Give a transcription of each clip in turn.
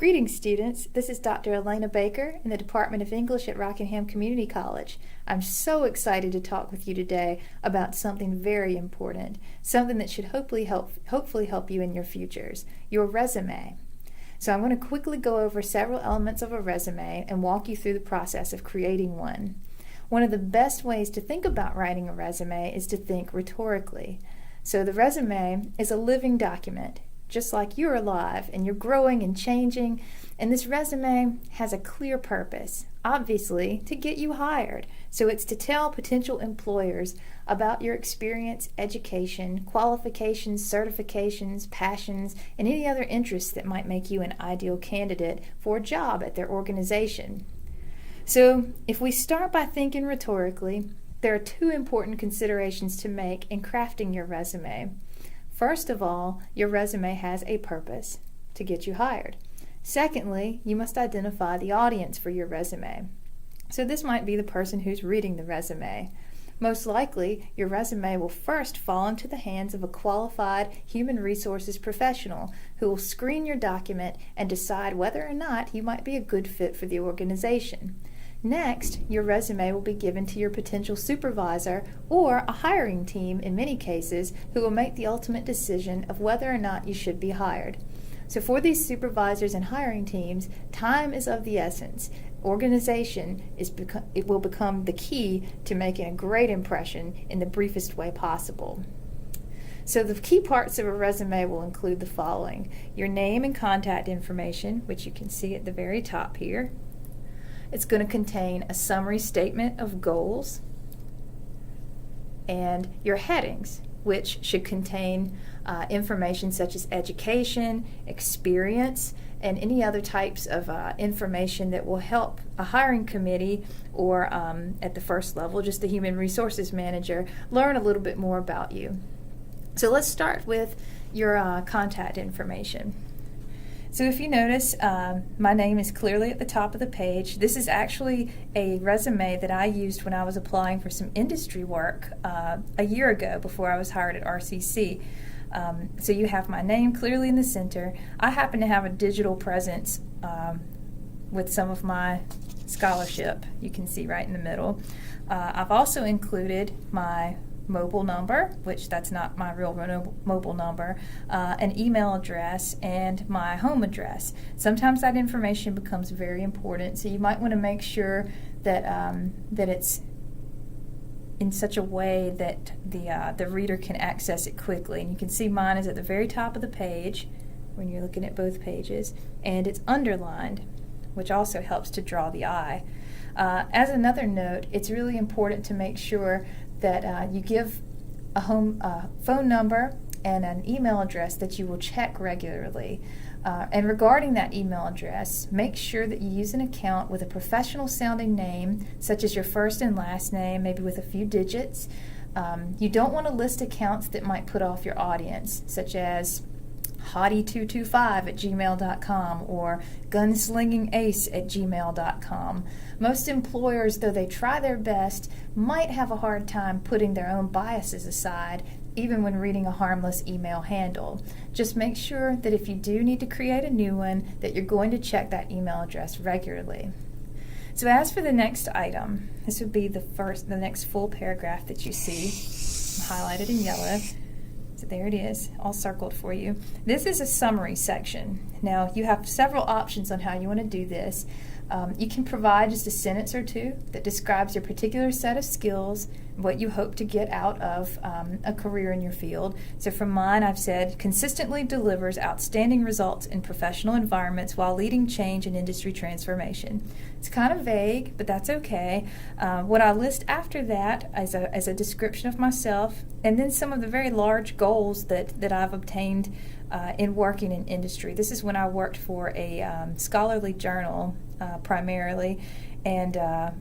Greetings, students. This is Dr. Elena Baker in the Department of English at Rockingham Community College. I'm so excited to talk with you today about something very important, something that should hopefully help you in your futures, your resume. So I'm going to quickly go over several elements of a resume and walk you through the process of creating one. One of the best ways to think about writing a resume is to think rhetorically. So the resume is a living document, just like you're alive and you're growing and changing, and this resume has a clear purpose, obviously to get you hired. So it's to tell potential employers about your experience, education, qualifications, certifications, passions, and any other interests that might make you an ideal candidate for a job at their organization. So if we start by thinking rhetorically, there are two important considerations to make in crafting your resume. First of all, your resume has a purpose, to get you hired. Secondly, you must identify the audience for your resume. So this might be the person who's reading the resume. Most likely, your resume will first fall into the hands of a qualified human resources professional who will screen your document and decide whether or not you might be a good fit for the organization. Next, your resume will be given to your potential supervisor or a hiring team in many cases who will make the ultimate decision of whether or not you should be hired. So for these supervisors and hiring teams, time is of the essence. Organization will become the key to making a great impression in the briefest way possible. So the key parts of a resume will include the following: your name and contact information, which you can see at the very top here. It's going to contain a summary statement of goals and your headings, which should contain information such as education, experience, and any other types of information that will help a hiring committee or at the first level, just the human resources manager, learn a little bit more about you. So let's start with your contact information. So if you notice, my name is clearly at the top of the page. This is actually a resume that I used when I was applying for some industry work a year ago before I was hired at RCC. So you have my name clearly in the center. I happen to have a digital presence with some of my scholarship. You can see right in the middle. I've also included my mobile number, which that's not my real mobile number, an email address, and my home address. Sometimes that information becomes very important, so you might want to make sure that that it's in such a way that the reader can access it quickly. And you can see mine is at the very top of the page when you're looking at both pages, and it's underlined, which also helps to draw the eye. As another note, it's really important to make sure that you give a phone number and an email address that you will check regularly. And regarding that email address, make sure that you use an account with a professional sounding name, such as your first and last name, maybe with a few digits. You don't want to list accounts that might put off your audience, such as hottie225@gmail.com or gunslingingace@gmail.com. Most employers, though they try their best, might have a hard time putting their own biases aside, even when reading a harmless email handle. Just make sure that if you do need to create a new one, that you're going to check that email address regularly. So as for the next item, this would be the next full paragraph that you see, highlighted in yellow. So there it is, all circled for you. This is a summary section. Now, you have several options on how you want to do this. You can provide just a sentence or two that describes your particular set of skills, what you hope to get out of a career in your field. So from mine, I've said, consistently delivers outstanding results in professional environments while leading change and industry transformation. It's kind of vague, but that's okay. What I list after that as a description of myself, and then some of the very large goals that I've obtained in working in industry. This is when I worked for a scholarly journal primarily, and I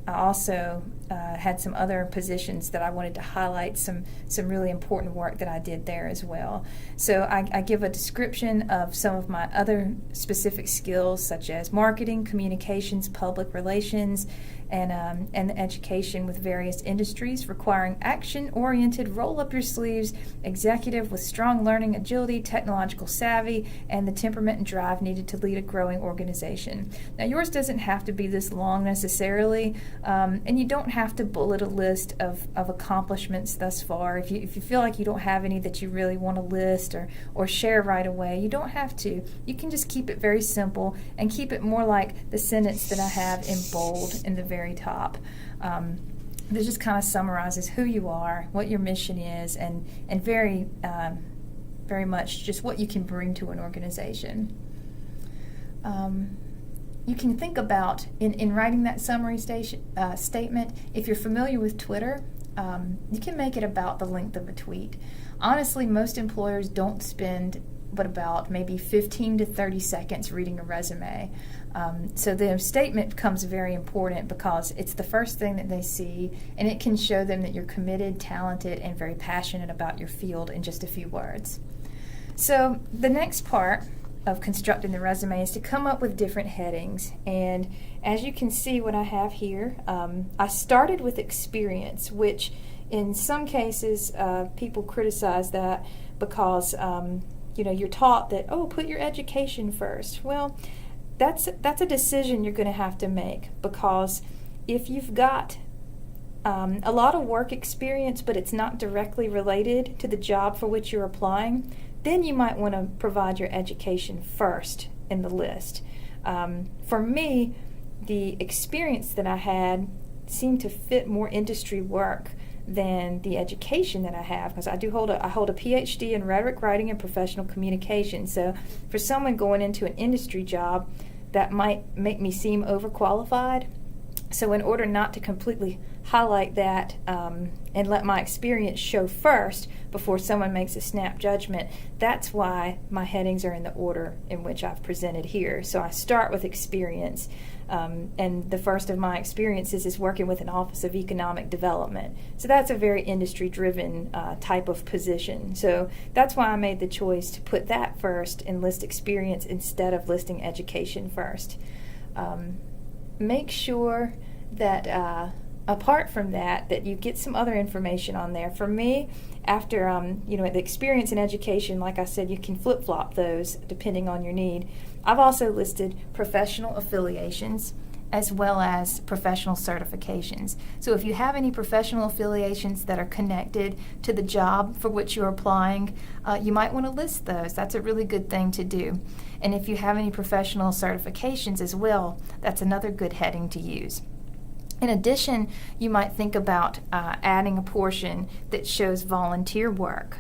also had some other positions that I wanted to highlight some really important work that I did there as well. So I give a description of some of my other specific skills, such as marketing, communications, public relations, and education with various industries requiring action-oriented, roll-up-your-sleeves executive with strong learning agility, technological savvy, and the temperament and drive needed to lead a growing organization. Now, yours doesn't have to be this long necessarily, and you don't have to bullet a list of accomplishments thus far. If you feel like you don't have any that you really want to list or share right away, you don't have to. You can just keep it very simple and keep it more like the sentence that I have in bold in the very top. That just kind of summarizes who you are, what your mission is, and very much just what you can bring to an organization. You can think about, in writing that summary statement, if you're familiar with Twitter, you can make it about the length of a tweet. Honestly, most employers don't spend but about maybe 15 to 30 seconds reading a resume. So the statement becomes very important because it's the first thing that they see, and it can show them that you're committed, talented, and very passionate about your field in just a few words. So the next part of constructing the resume is to come up with different headings. And as you can see what I have here, I started with experience, which in some cases people criticize that because you're taught that, put your education first. Well, that's a decision you're going to have to make, because if you've got a lot of work experience but it's not directly related to the job for which you're applying, then you might want to provide your education first in the list. For me, the experience that I had seemed to fit more industry work than the education that I have, because I hold a PhD in rhetoric, writing, and professional communication. So for someone going into an industry job, that might make me seem overqualified. So in order not to completely highlight that and let my experience show first before someone makes a snap judgment, that's why my headings are in the order in which I've presented here. So I start with experience, and the first of my experiences is working with an Office of Economic Development. So that's a very industry-driven type of position. So that's why I made the choice to put that first and list experience instead of listing education first. Make sure that apart from that you get some other information on there. For me, after the experience in education, like I said, you can flip-flop those depending on your need. I've also listed professional affiliations as well as professional certifications. So if you have any professional affiliations that are connected to the job for which you're applying, you might want to list those. That's a really good thing to do. And if you have any professional certifications as well, that's another good heading to use. In addition, you might think about adding a portion that shows volunteer work.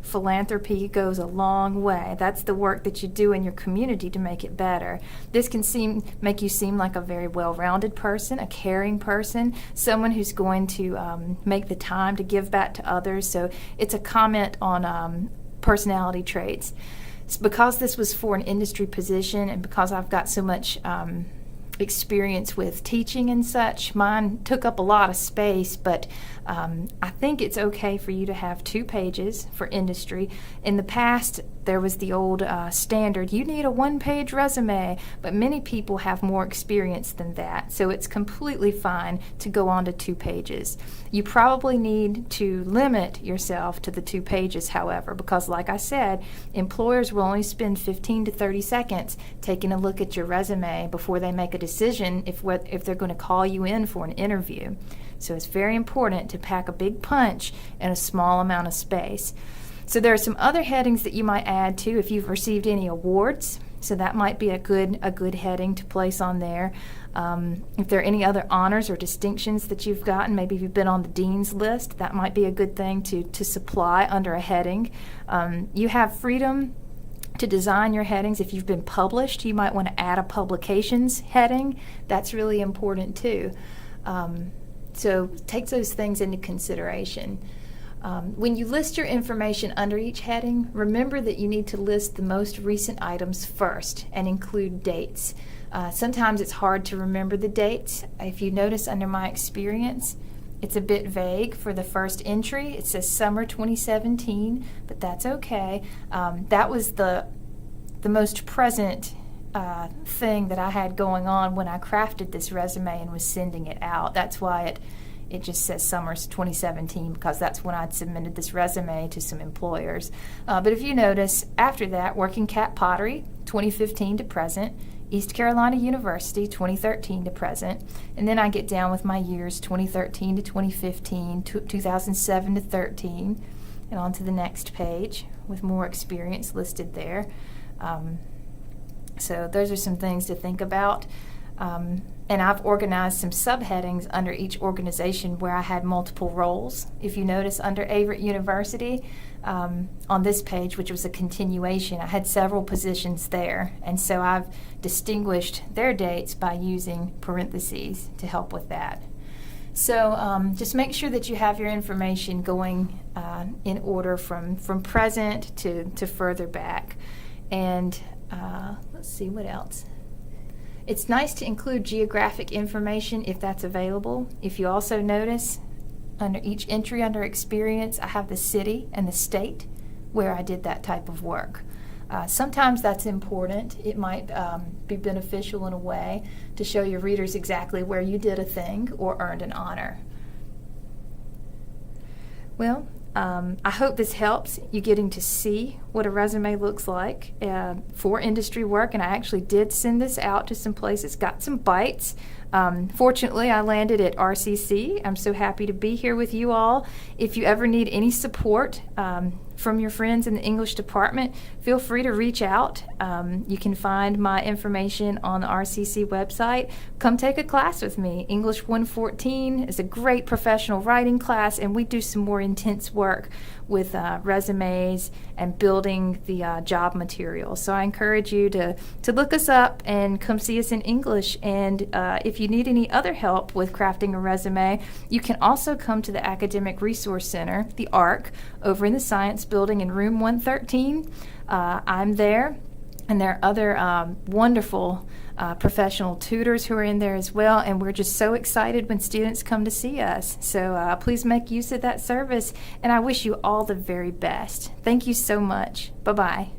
Philanthropy goes a long way. That's the work that you do in your community to make it better. This can make you seem like a very well-rounded person, a caring person, someone who's going to make the time to give back to others. So it's a comment on personality traits. Because this was for an industry position, and because I've got so much experience with teaching and such, mine took up a lot of space, but I think it's okay for you to have 2 pages for industry. In the past, there was the old standard, you need a 1-page resume, but many people have more experience than that, so it's completely fine to go on to 2 pages. You probably need to limit yourself to the 2 pages, however, because like I said, employers will only spend 15 to 30 seconds taking a look at your resume before they make a decision if they're going to call you in for an interview. So it's very important to pack a big punch in a small amount of space. So there are some other headings that you might add too if you've received any awards. So that might be a good heading to place on there. If there are any other honors or distinctions that you've gotten, maybe if you've been on the dean's list, that might be a good thing to supply under a heading. You have freedom to design your headings. If you've been published, you might want to add a publications heading. That's really important too. So take those things into consideration. When you list your information under each heading, remember that you need to list the most recent items first and include dates. Sometimes it's hard to remember the dates. If you notice under my experience, it's a bit vague for the first entry. It says summer 2017, but that's okay. That was the most present thing that I had going on when I crafted this resume and was sending it out. That's why it just says summer 2017, because that's when I'd submitted this resume to some employers. But if you notice, after that, Working Cat Pottery, 2015 to present, East Carolina University, 2013 to present, and then I get down with my years, 2013 to 2015, 2007 to 13, and on to the next page with more experience listed there. So those are some things to think about. And I've organized some subheadings under each organization where I had multiple roles. If you notice under Averett University, on this page, which was a continuation, I had several positions there. And so I've distinguished their dates by using parentheses to help with that. So just make sure that you have your information going in order from present to further back. And let's see what else. It's nice to include geographic information if that's available. If you also notice, under each entry under experience, I have the city and the state where I did that type of work. Sometimes that's important. It might be beneficial in a way to show your readers exactly where you did a thing or earned an honor. Well, I hope this helps you getting to see what a resume looks like for industry work, and I actually did send this out to some places, got some bites. Fortunately, I landed at RCC. I'm so happy to be here with you all. If you ever need any support from your friends in the English department, feel free to reach out. You can find my information on the RCC website. Come take a class with me. English 114 is a great professional writing class, and we do some more intense work with resumes and building the job material. So I encourage you to look us up and come see us in English. And if you need any other help with crafting a resume, you can also come to the Academic Resource Center, the ARC, over in the Science Building in room 113. I'm there, and there are other wonderful professional tutors who are in there as well, and we're just so excited when students come to see us. So please make use of that service, and I wish you all the very best. Thank you so much. Bye-bye.